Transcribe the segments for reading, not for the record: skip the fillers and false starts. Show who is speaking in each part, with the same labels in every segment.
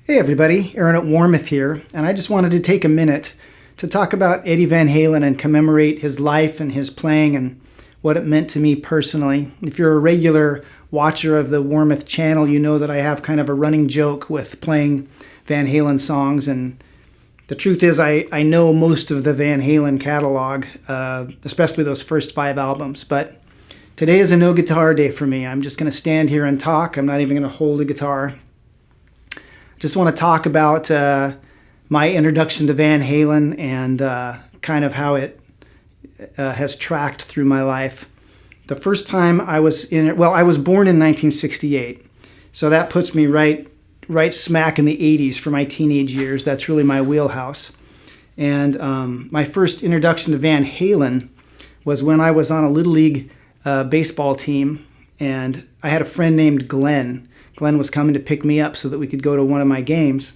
Speaker 1: Hey everybody, Aaron at Warmuth here, and I just wanted to take a minute to talk about Eddie Van Halen and commemorate his life and his playing and what it meant to me personally. If you're a regular watcher of the Warmuth channel, you know that I have kind of a running joke with playing Van Halen songs, and the truth is I know most of the Van Halen catalog, especially those first 5 albums, but today is a no guitar day for me. I'm just going to stand here and talk. I'm not even going to hold a guitar. Just want to talk about my introduction to Van Halen and kind of how it has tracked through my life. The first time I was in it, well, I was born in 1968, so that puts me right smack in the 80s for my teenage years. That's really my wheelhouse. And my first introduction to Van Halen was when I was on a Little League baseball team, and I had a friend named Glenn. Glenn was coming to pick me up so that we could go to one of my games.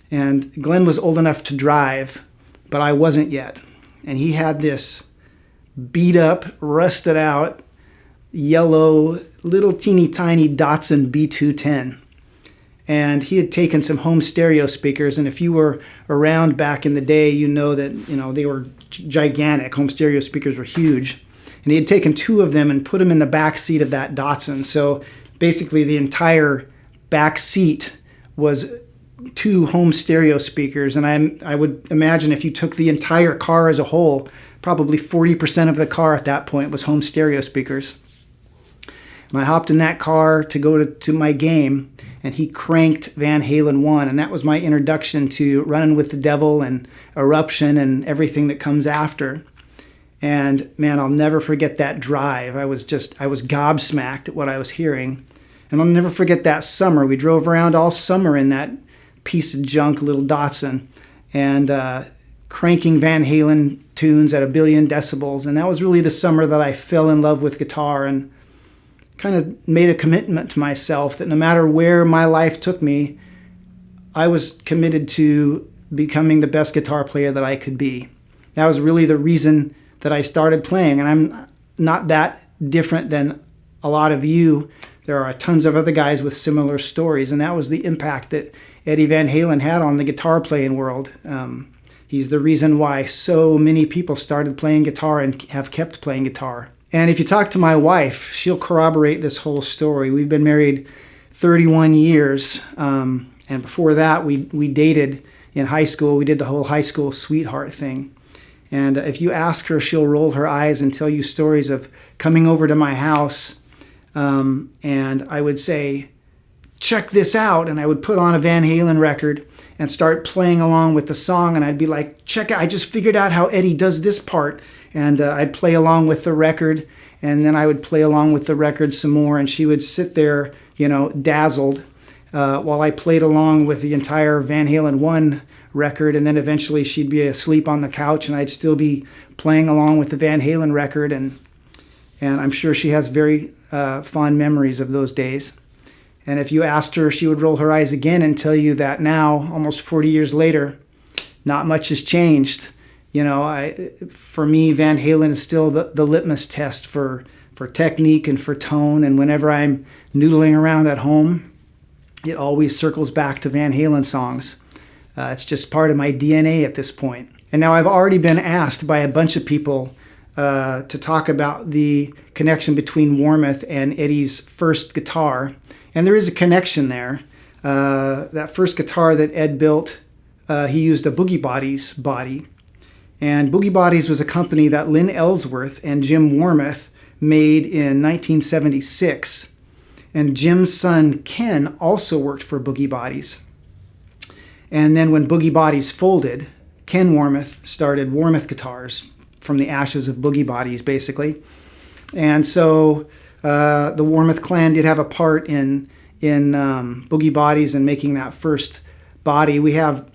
Speaker 1: And Glenn was old enough to drive, but I wasn't yet. And he had this beat up, rusted out, yellow, little teeny tiny Datsun B210. And he had taken some home stereo speakers, and if you were around back in the day, you know that they were gigantic. Home stereo speakers were huge. And he had taken 2 of them and put them in the back seat of that Datsun. So basically the entire back seat was 2 home stereo speakers, and I would imagine if you took the entire car as a whole, probably 40% of the car at that point was home stereo speakers. And I hopped in that car to go to my game, and he cranked Van Halen 1, and that was my introduction to Running with the Devil and Eruption and everything that comes after. And man, I'll never forget that drive. I was gobsmacked at what I was hearing. And I'll never forget that summer. We drove around all summer in that piece of junk little Datsun and cranking Van Halen tunes at 1 billion decibels. And that was really the summer that I fell in love with guitar and kind of made a commitment to myself that no matter where my life took me, I was committed to becoming the best guitar player that I could be. That was really the reason that I started playing, and I'm not that different than a lot of you. There are tons of other guys with similar stories, and that was the impact that Eddie Van Halen had on the guitar playing world. He's the reason why so many people started playing guitar and have kept playing guitar. And if you talk to my wife, she'll corroborate this whole story. We've been married 31 years, and before that we dated in high school. We did the whole high school sweetheart thing. And if you ask her, she'll roll her eyes and tell you stories of coming over to my house, and I would say, check this out, and I would put on a Van Halen record and start playing along with the song, and I'd be like, check it, I just figured out how Eddie does this part, and I'd play along with the record, and then I would play along with the record some more, and she would sit there, dazzled, while I played along with the entire Van Halen 1 record, and then eventually she'd be asleep on the couch and I'd still be playing along with the Van Halen record, and I'm sure she has very fond memories of those days. And if you asked her, she would roll her eyes again and tell you that now, almost 40 years later, not much has changed. For me, Van Halen is still the litmus test for technique and for tone, and whenever I'm noodling around at home, it always circles back to Van Halen songs. It's just part of my DNA at this point. And now I've already been asked by a bunch of people to talk about the connection between Warmuth and Eddie's first guitar. And there is a connection there. That first guitar that Ed built, he used a Boogie Bodies body. And Boogie Bodies was a company that Lynn Ellsworth and Jim Warmuth made in 1976. And Jim's son, Ken, also worked for Boogie Bodies. And then when Boogie Bodies folded, Ken Warmuth started Warmuth Guitars from the ashes of Boogie Bodies, basically. And so the Warmuth clan did have a part in Boogie Bodies and making that first body. We have,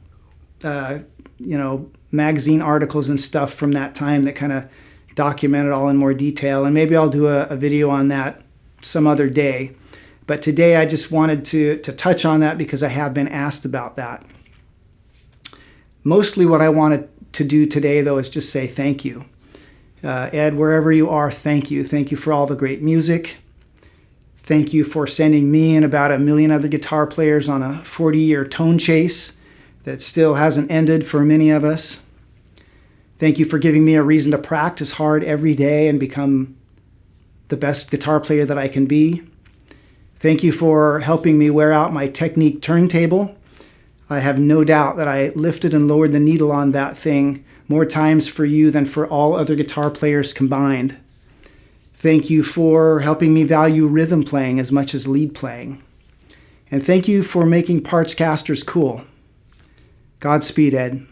Speaker 1: magazine articles and stuff from that time that kind of document it all in more detail. And maybe I'll do a video on that some other day. But today I just wanted to touch on that because I have been asked about that. Mostly what I wanted to do today, though, is just say thank you. Ed, wherever you are, thank you. Thank you for all the great music. Thank you for sending me and about 1 million other guitar players on a 40-year tone chase that still hasn't ended for many of us. Thank you for giving me a reason to practice hard every day and become the best guitar player that I can be. Thank you for helping me wear out my Technique turntable. I have no doubt that I lifted and lowered the needle on that thing more times for you than for all other guitar players combined. Thank you for helping me value rhythm playing as much as lead playing. And thank you for making parts casters cool. Godspeed, Ed.